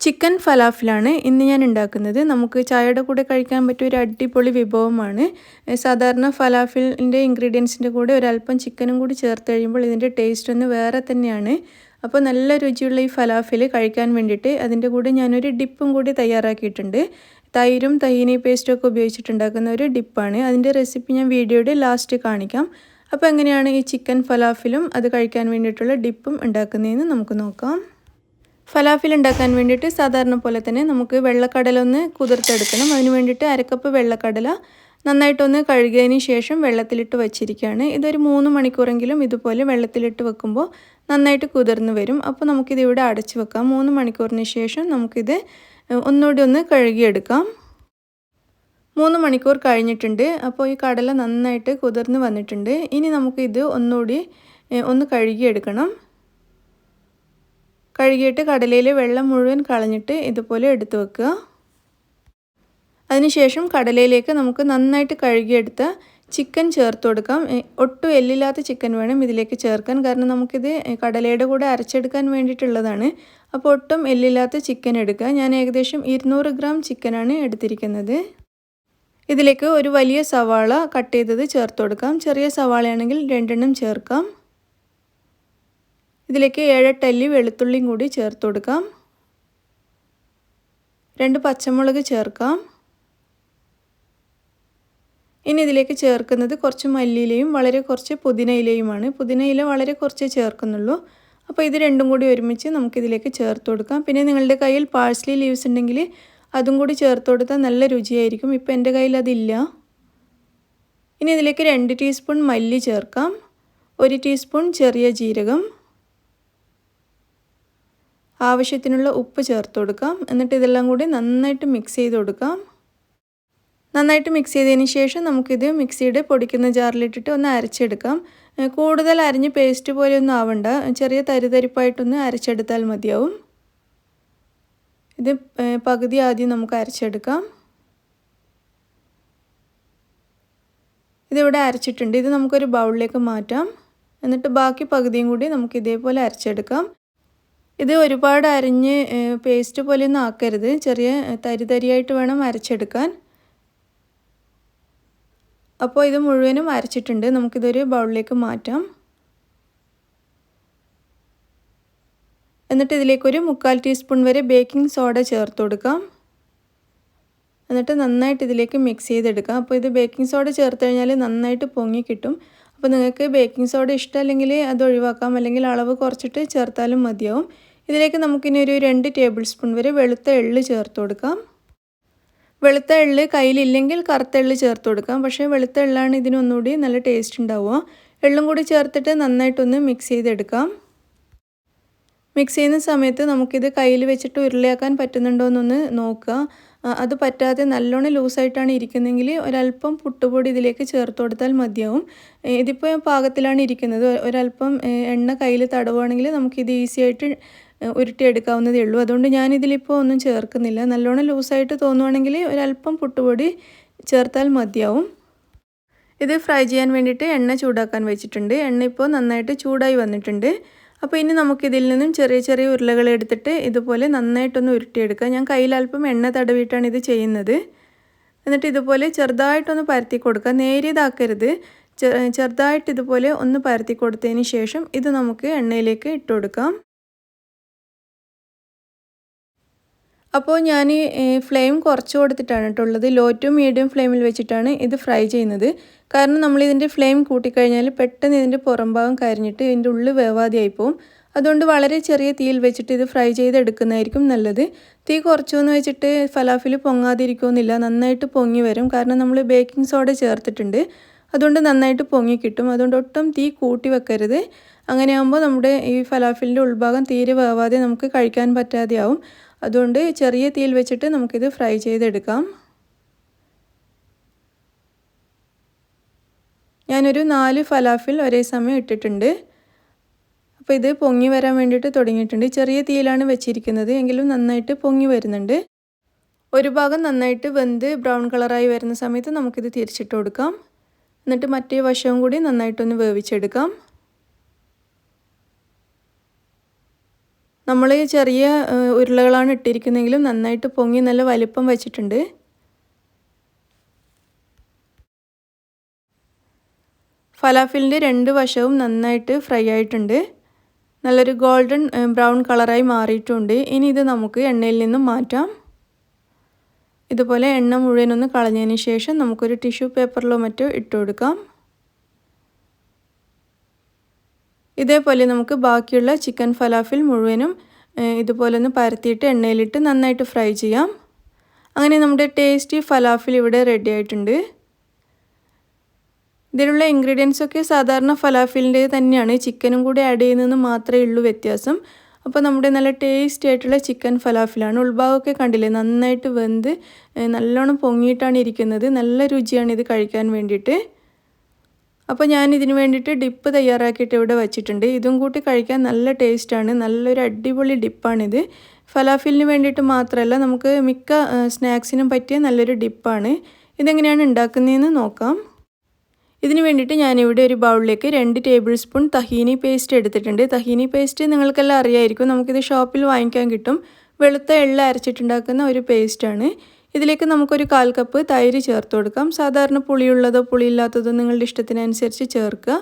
Chicken ഫലാഫിലാണ് ഇന്ന് ഞാൻ ഉണ്ടാക്കുന്നത്. നമുക്ക് ചായയുടെ കൂടെ കഴിക്കാൻ പറ്റിയ ഒരു അടിപൊളി വിഭവമാണ്. സാധാരണ ഫലാഫിലിൻ്റെ ഇൻഗ്രീഡിയൻസിൻ്റെ കൂടെ ഒരല്പം ചിക്കനും കൂടി ചേർത്ത് കഴിയുമ്പോൾ ഇതിൻ്റെ ടേസ്റ്റ് ഒന്ന് വേറെ തന്നെയാണ്. അപ്പോൾ നല്ല രുചിയുള്ള ഈ ഫലാഫിൽ കഴിക്കാൻ വേണ്ടിയിട്ട് അതിൻ്റെ കൂടെ ഞാനൊരു ഡിപ്പും കൂടി തയ്യാറാക്കിയിട്ടുണ്ട്. തൈരും തഹീനി പേസ്റ്റും ഒക്കെ ഉപയോഗിച്ചിട്ടുണ്ടാക്കുന്ന ഒരു ഡിപ്പാണ്. അതിൻ്റെ റെസിപ്പി ഞാൻ വീഡിയോയുടെ ലാസ്റ്റ് കാണിക്കാം. അപ്പോൾ എങ്ങനെയാണ് ഈ ചിക്കൻ ഫലാഫിലും അത് കഴിക്കാൻ വേണ്ടിയിട്ടുള്ള ഡിപ്പും ഉണ്ടാക്കുന്നതെന്ന് നമുക്ക് നോക്കാം. ഫലാഫിൽ ഉണ്ടാക്കാൻ വേണ്ടിയിട്ട് സാധാരണ പോലെ തന്നെ നമുക്ക് വെള്ളക്കടല ഒന്ന് കുതിർത്തെടുക്കണം. അതിന് വേണ്ടിയിട്ട് അരക്കപ്പ് വെള്ളക്കടല നന്നായിട്ടൊന്ന് കഴുകിയതിന് ശേഷം വെള്ളത്തിലിട്ട് വച്ചിരിക്കുകയാണ്. ഇതൊരു 3 മണിക്കൂറെങ്കിലും ഇതുപോലെ വെള്ളത്തിലിട്ട് വെക്കുമ്പോൾ നന്നായിട്ട് കുതിർന്ന് വരും. അപ്പോൾ നമുക്കിത് ഇവിടെ അടച്ചു വെക്കാം. 3 മണിക്കൂറിന് ശേഷം നമുക്കിത് ഒന്നുകൂടി ഒന്ന് കഴുകിയെടുക്കാം. 3 മണിക്കൂർ കഴിഞ്ഞിട്ടുണ്ട്. അപ്പോൾ ഈ കടല നന്നായിട്ട് കുതിർന്ന് വന്നിട്ടുണ്ട്. ഇനി നമുക്കിത് ഒന്നുകൂടി ഒന്ന് കഴുകിയെടുക്കണം. കഴുകിയിട്ട് കടലയിലെ വെള്ളം മുഴുവൻ കളഞ്ഞിട്ട് ഇതുപോലെ എടുത്തു വെക്കുക. അതിനുശേഷം കടലയിലേക്ക് നമുക്ക് നന്നായിട്ട് കഴുകിയെടുത്ത ചിക്കൻ ചേർത്ത് കൊടുക്കാം. ഒട്ടും എല്ലില്ലാത്ത ചിക്കൻ വേണം ഇതിലേക്ക് ചേർക്കാൻ. കാരണം നമുക്കിത് കടലയുടെ കൂടെ അരച്ചെടുക്കാൻ വേണ്ടിയിട്ടുള്ളതാണ്. അപ്പോൾ ഒട്ടും എല്ലില്ലാത്ത ചിക്കൻ എടുക്കുക. ഞാൻ ഏകദേശം 200 ഗ്രാം ചിക്കനാണ് എടുത്തിരിക്കുന്നത്. ഇതിലേക്ക് ഒരു വലിയ സവാള കട്ട് ചെയ്തത് ചേർത്ത് കൊടുക്കാം. ചെറിയ സവാളയാണെങ്കിൽ 2 എണ്ണം ചേർക്കാം. ഇതിലേക്ക് 7-8 അല്ലി വെളുത്തുള്ളിയും കൂടി ചേർത്ത് കൊടുക്കാം. 2 പച്ചമുളക് ചേർക്കാം. ഇനി ഇതിലേക്ക് ചേർക്കുന്നത് കുറച്ച് മല്ലിയിലയും വളരെ കുറച്ച് പുതിനയിലയുമാണ്. പുതിനയില വളരെ കുറച്ചേ ചേർക്കുന്നുള്ളൂ. അപ്പോൾ ഇത് രണ്ടും കൂടി ഒരുമിച്ച് നമുക്കിതിലേക്ക് ചേർത്ത് കൊടുക്കാം. പിന്നെ നിങ്ങളുടെ കയ്യിൽ പാഴ്സ്ലി ലീവ്സ് ഉണ്ടെങ്കിൽ അതും കൂടി ചേർത്ത് കൊടുത്താൽ നല്ല രുചിയായിരിക്കും. ഇപ്പോൾ എൻ്റെ കയ്യിൽ അതില്ല. ഇനി ഇതിലേക്ക് 2 ടീസ്പൂൺ മല്ലി ചേർക്കാം. 1 ടീസ്പൂൺ ചെറിയ ജീരകം, ആവശ്യത്തിനുള്ള ഉപ്പ് ചേർത്ത് കൊടുക്കാം. എന്നിട്ട് ഇതെല്ലാം കൂടി നന്നായിട്ട് മിക്സ് ചെയ്ത് കൊടുക്കാം. നന്നായിട്ട് മിക്സ് ചെയ്തതിന് ശേഷം നമുക്കിത് മിക്സിയുടെ പൊടിക്കുന്ന ജാറിലിട്ടിട്ട് ഒന്ന് അരച്ചെടുക്കാം. കൂടുതൽ അരിഞ്ഞ് പേസ്റ്റ് പോലെയൊന്നും ആവണ്ട, ചെറിയ തരിതരിപ്പായിട്ടൊന്ന് അരച്ചെടുത്താൽ മതിയാവും. ഇത് പകുതി ആദ്യം നമുക്ക് അരച്ചെടുക്കാം. ഇതിവിടെ അരച്ചിട്ടുണ്ട്. ഇത് നമുക്കൊരു ബൗളിലേക്ക് മാറ്റാം. എന്നിട്ട് ബാക്കി പകുതിയും കൂടി നമുക്ക് ഇതേപോലെ അരച്ചെടുക്കാം. ഇത് ഒരുപാട് അരിഞ്ഞ് പേസ്റ്റ് പോലെയൊന്നും ആക്കരുത്. ചെറിയ തരിതരിയായിട്ട് വേണം അരച്ചെടുക്കാൻ. അപ്പോൾ ഇത് മുഴുവനും അരച്ചിട്ടുണ്ട്. നമുക്കിതൊരു ബൗളിലേക്ക് മാറ്റാം. എന്നിട്ട് ഇതിലേക്കൊരു 3/4 ടീസ്പൂൺ വരെ ബേക്കിംഗ് സോഡ ചേർത്ത് കൊടുക്കാം. എന്നിട്ട് നന്നായിട്ട് ഇതിലേക്ക് മിക്സ് ചെയ്തെടുക്കാം. അപ്പോൾ ഇത് ബേക്കിംഗ് സോഡ ചേർത്ത് കഴിഞ്ഞാൽ നന്നായിട്ട് പൊങ്ങി കിട്ടും. അപ്പോൾ നിങ്ങൾക്ക് ബേക്കിംഗ് സോഡ ഇഷ്ടമല്ലെങ്കിൽ അത് ഒഴിവാക്കാം, അല്ലെങ്കിൽ അളവ് കുറച്ചിട്ട് ചേർത്താലും മതിയാവും. ഇതിലേക്ക് നമുക്കിനി ഒരു 2 ടേബിൾ സ്പൂൺ വരെ വെളുത്ത എള്ള് ചേർത്ത് കൊടുക്കാം. വെളുത്ത എള്ള് കയ്യിലില്ലെങ്കിൽ കറുത്ത എള്ള് ചേർത്ത് കൊടുക്കാം. പക്ഷേ വെളുത്ത എള്ളാണ് ഇതിനൊന്നുകൂടി നല്ല ടേസ്റ്റ് ഉണ്ടാവുക. എള്ളും കൂടി ചേർത്തിട്ട് നന്നായിട്ടൊന്ന് മിക്സ് ചെയ്തെടുക്കാം. മിക്സ് ചെയ്യുന്ന സമയത്ത് നമുക്കിത് കയ്യിൽ വെച്ചിട്ട് ഉരുളയാക്കാൻ പറ്റുന്നുണ്ടോ എന്നൊന്ന് നോക്കുക. അത് പറ്റാതെ നല്ലോണം ലൂസായിട്ടാണ് ഇരിക്കുന്നതെങ്കിൽ ഒരല്പം പുട്ടുപൊടി ഇതിലേക്ക് ചേർത്ത് കൊടുത്താൽ മതിയാവും. ഇതിപ്പോൾ പാകത്തിലാണ് ഇരിക്കുന്നത്. ഒരല്പം എണ്ണ കയ്യിൽ തടവുകയാണെങ്കിൽ നമുക്കിത് ഈസി ആയിട്ട് ഉരുട്ടിയെടുക്കാവുന്നതേ ഉള്ളൂ. അതുകൊണ്ട് ഞാനിതിലിപ്പോൾ ഒന്നും ചേർക്കുന്നില്ല. നല്ലോണം ലൂസായിട്ട് തോന്നുവാണെങ്കിൽ ഒരല്പം പുട്ടുപൊടി ചേർത്താൽ മതിയാവും. ഇത് ഫ്രൈ ചെയ്യാൻ വേണ്ടിയിട്ട് എണ്ണ ചൂടാക്കാൻ വെച്ചിട്ടുണ്ട്. എണ്ണ ഇപ്പോൾ നന്നായിട്ട് ചൂടായി വന്നിട്ടുണ്ട്. അപ്പോൾ ഇനി നമുക്കിതിൽ നിന്നും ചെറിയ ചെറിയ ഉരുളകൾ എടുത്തിട്ട് ഇതുപോലെ നന്നായിട്ടൊന്ന് ഉരുട്ടിയെടുക്കുക. ഞാൻ കയ്യിൽ അല്പം എണ്ണ തടവിയിട്ടാണ് ഇത് ചെയ്യുന്നത്. എന്നിട്ട് ഇതുപോലെ ചെറുതായിട്ടൊന്ന് പരത്തി കൊടുക്കുക. നേരിയതാക്കരുത്. ചെറുതായിട്ട് ഇതുപോലെ ഒന്ന് പരത്തി കൊടുത്തതിന് ശേഷം ഇത് നമുക്ക് എണ്ണയിലേക്ക് ഇട്ട് കൊടുക്കാം. അപ്പോൾ ഞാൻ ഫ്ലെയിം കുറച്ച് കൊടുത്തിട്ടാണ് കേട്ടുള്ളത്. ലോ ടു മീഡിയം ഫ്ലെയിമിൽ വെച്ചിട്ടാണ് ഇത് ഫ്രൈ ചെയ്യുന്നത്. കാരണം നമ്മളിതിൻ്റെ ഫ്ലെയിം കൂട്ടിക്കഴിഞ്ഞാൽ പെട്ടെന്ന് ഇതിൻ്റെ പുറം ഭാഗം കരിഞ്ഞിട്ട് ഇതിൻ്റെ ഉള്ളിൽ വേവാതെയായി പോകും. അതുകൊണ്ട് വളരെ ചെറിയ തീയിൽ വെച്ചിട്ട് ഇത് ഫ്രൈ ചെയ്തെടുക്കുന്നതായിരിക്കും നല്ലത്. തീ കുറച്ചൊന്ന് വെച്ചിട്ട് ഫലാഫിൽ പൊങ്ങാതിരിക്കുമെന്നില്ല, നന്നായിട്ട് പൊങ്ങി വരും. കാരണം നമ്മൾ ബേക്കിംഗ് സോഡ ചേർത്തിട്ടുണ്ട്. അതുകൊണ്ട് നന്നായിട്ട് പൊങ്ങി കിട്ടും. അതുകൊണ്ട് ഒട്ടും തീ കൂട്ടി വെക്കരുത്. അങ്ങനെയാകുമ്പോൾ നമ്മുടെ ഈ ഫലാഫിലിൻ്റെ ഉൾഭാഗം തീരെ വേവാതെ നമുക്ക് കഴിക്കാൻ പറ്റാതെയാവും. അതുകൊണ്ട് ചെറിയ തീയിൽ വെച്ചിട്ട് നമുക്കിത് ഫ്രൈ ചെയ്തെടുക്കാം. ഞാനൊരു 4 ഫലാഫിൽ ഒരേ സമയം ഇട്ടിട്ടുണ്ട്. അപ്പോൾ ഇത് പൊങ്ങി വരാൻ വേണ്ടിയിട്ട് തുടങ്ങിയിട്ടുണ്ട്. ചെറിയ തീയിലാണ് വെച്ചിരിക്കുന്നത്, എങ്കിലും നന്നായിട്ട് പൊങ്ങി വരുന്നുണ്ട്. ഒരു ഭാഗം നന്നായിട്ട് വെന്ത് ബ്രൗൺ കളറായി വരുന്ന സമയത്ത് നമുക്കിത് തിരിച്ചിട്ട് കൊടുക്കാം. എന്നിട്ട് മറ്റേ വശവും കൂടി നന്നായിട്ടൊന്ന് വേവിച്ചെടുക്കാം. നമ്മൾ ചെറിയ ഉരുളകളാണ് ഇട്ടിരിക്കുന്നതെങ്കിലും നന്നായിട്ട് പൊങ്ങി നല്ല വലിപ്പം വെച്ചിട്ടുണ്ട്. ഫലാഫിലിൻ്റെ 2 വശവും നന്നായിട്ട് ഫ്രൈ ആയിട്ടുണ്ട്. നല്ലൊരു ഗോൾഡൻ ബ്രൗൺ കളറായി മാറിയിട്ടുണ്ട്. ഇനി ഇത് നമുക്ക് എണ്ണയിൽ നിന്നും മാറ്റാം. ഇതുപോലെ എണ്ണ മുഴുവനൊന്ന് കളഞ്ഞതിന് ശേഷം നമുക്കൊരു ടിഷ്യൂ പേപ്പറിലോ മറ്റോ ഇട്ട് കൊടുക്കാം. ഇതേപോലെ നമുക്ക് ബാക്കിയുള്ള ചിക്കൻ ഫലാഫിൽ മുഴുവനും ഇതുപോലെ ഒന്ന് പരത്തിയിട്ട് എണ്ണയിലിട്ട് നന്നായിട്ട് ഫ്രൈ ചെയ്യാം. അങ്ങനെ നമ്മുടെ ടേസ്റ്റി ഫലാഫിൽ ഇവിടെ റെഡി ആയിട്ടുണ്ട്. ഇതിലുള്ള ഇൻഗ്രീഡിയൻസ് ഒക്കെ സാധാരണ ഫലാഫിലിൻ്റെ തന്നെയാണ്. ചിക്കനും കൂടി ആഡ് ചെയ്യുന്നതെന്ന് മാത്രമേ ഉള്ളൂ വ്യത്യാസം. അപ്പോൾ നമ്മുടെ നല്ല ടേസ്റ്റി ആയിട്ടുള്ള ചിക്കൻ ഫലാഫിലാണ്. ഉൾഭാഗമൊക്കെ കണ്ടില്ലേ, നന്നായിട്ട് വെന്ത് നല്ലോണം പൊങ്ങിയിട്ടാണ് ഇരിക്കുന്നത്. നല്ല രുചിയാണ് ഇത് കഴിക്കാൻ വേണ്ടിയിട്ട്. അപ്പോൾ ഞാൻ ഇതിന് വേണ്ടിയിട്ട് ഡിപ്പ് തയ്യാറാക്കിയിട്ട് ഇവിടെ വച്ചിട്ടുണ്ട്. ഇതും കൂട്ടി കഴിക്കാൻ നല്ല ടേസ്റ്റാണ്. നല്ലൊരു അടിപൊളി ഡിപ്പാണിത്. ഫലാഫിലിന് വേണ്ടിയിട്ട് മാത്രമല്ല, നമുക്ക് മിക്ക സ്നാക്സിനും പറ്റിയ നല്ലൊരു ഡിപ്പാണ്. ഇതെങ്ങനെയാണ് ഉണ്ടാക്കുന്നതെന്ന് നോക്കാം. ഇതിന് വേണ്ടിയിട്ട് ഞാനിവിടെ ഒരു ബൗളിലേക്ക് 2 ടേബിൾ സ്പൂൺ തഹീനി പേസ്റ്റ് എടുത്തിട്ടുണ്ട്. തഹീനി പേസ്റ്റ് നിങ്ങൾക്കെല്ലാം അറിയായിരിക്കും. നമുക്കിത് ഷോപ്പിൽ വാങ്ങിക്കാൻ കിട്ടും. വെളുത്ത എള്ള അരച്ചിട്ടുണ്ടാക്കുന്ന ഒരു പേസ്റ്റാണ്. ഇതിലേക്ക് നമുക്കൊരു 1/4 കപ്പ് തൈര് ചേർത്ത് കൊടുക്കാം. സാധാരണ പുളിയുള്ളതോ പുളിയില്ലാത്തതോ നിങ്ങളുടെ ഇഷ്ടത്തിനനുസരിച്ച് ചേർക്കുക.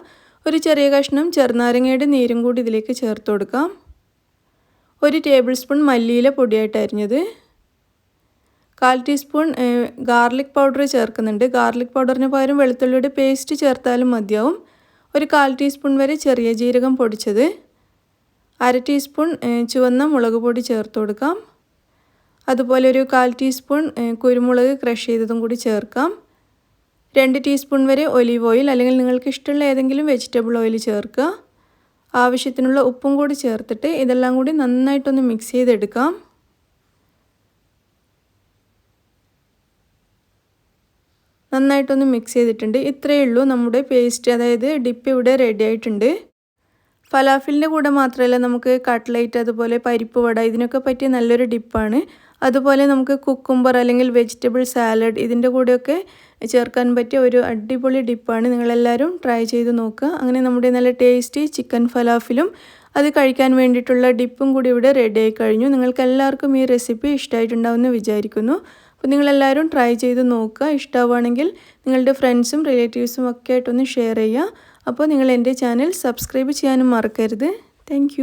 ഒരു ചെറിയ കഷ്ണം ചെറുനാരങ്ങയുടെ നീരും കൂടി ഇതിലേക്ക് ചേർത്ത് കൊടുക്കാം. 1 ടേബിൾ സ്പൂൺ മല്ലിയില പൊടിയായിട്ട് അരിഞ്ഞത്. 1/4 ടീസ്പൂൺ ഗാർലിക് പൗഡർ ചേർക്കുന്നുണ്ട്. ഗാർലിക് പൗഡറിന് പകരം വെളുത്തുള്ളിയുടെ പേസ്റ്റ് ചേർത്താലും മതിയാവും. ഒരു 1/4 ടീസ്പൂൺ വരെ ചെറിയ ജീരകം പൊടിച്ചത്. 1/2 ടീസ്പൂൺ ചുവന്ന മുളക് പൊടി ചേർത്ത് കൊടുക്കാം. അതുപോലെ ഒരു 1/4 ടീസ്പൂൺ കുരുമുളക് ക്രഷ് ചെയ്തതും കൂടി ചേർക്കാം. 2 ടീസ്പൂൺ വരെ ഒലീവ് ഓയിൽ അല്ലെങ്കിൽ നിങ്ങൾക്ക് ഇഷ്ടമുള്ള ഏതെങ്കിലും വെജിറ്റബിൾ ഓയിൽ ചേർക്കുക. ആവശ്യത്തിനുള്ള ഉപ്പും കൂടി ചേർത്തിട്ട് ഇതെല്ലാം കൂടി നന്നായിട്ടൊന്ന് മിക്സ് ചെയ്തെടുക്കാം. നന്നായിട്ടൊന്ന് മിക്സ് ചെയ്തിട്ടുണ്ട്. ഇത്രയേ ഉള്ളൂ നമ്മുടെ പേസ്റ്റ്, അതായത് ഡിപ്പ് ഇവിടെ റെഡി ആയിട്ടുണ്ട്. ഫലാഫിലിൻ്റെ കൂടെ മാത്രമല്ല, നമുക്ക് കട്ട്ലേറ്റ് അതുപോലെ പരിപ്പ് വട ഇതിനൊക്കെ പറ്റിയ നല്ലൊരു ഡിപ്പാണ്. അതുപോലെ നമുക്ക് കുക്കുംബർ അല്ലെങ്കിൽ വെജിറ്റബിൾ സാലഡ് ഇതിൻ്റെ കൂടെയൊക്കെ ചേർക്കാൻ പറ്റിയ ഒരു അടിപൊളി ഡിപ്പാണ്. നിങ്ങളെല്ലാവരും ട്രൈ ചെയ്ത് നോക്കുക. അങ്ങനെ നമ്മുടെ നല്ല ടേസ്റ്റി ചിക്കൻ ഫലാഫിലും അത് കഴിക്കാൻ വേണ്ടിയിട്ടുള്ള ഡിപ്പും കൂടി ഇവിടെ റെഡി ആയി കഴിഞ്ഞു. നിങ്ങൾക്ക് എല്ലാവർക്കും ഈ റെസിപ്പി ഇഷ്ടമായിട്ടുണ്ടാവുമെന്ന് വിചാരിക്കുന്നു. അപ്പോൾ നിങ്ങളെല്ലാവരും ട്രൈ ചെയ്ത് നോക്കുക. ഇഷ്ടമാവുകയാണെങ്കിൽ നിങ്ങളുടെ ഫ്രണ്ട്സും റിലേറ്റീവ്സും ഒക്കെ ആയിട്ടൊന്ന് ഷെയർ ചെയ്യുക. അപ്പോൾ നിങ്ങൾ എൻ്റെ ചാനൽ സബ്സ്ക്രൈബ് ചെയ്യാനും മറക്കരുത്. താങ്ക്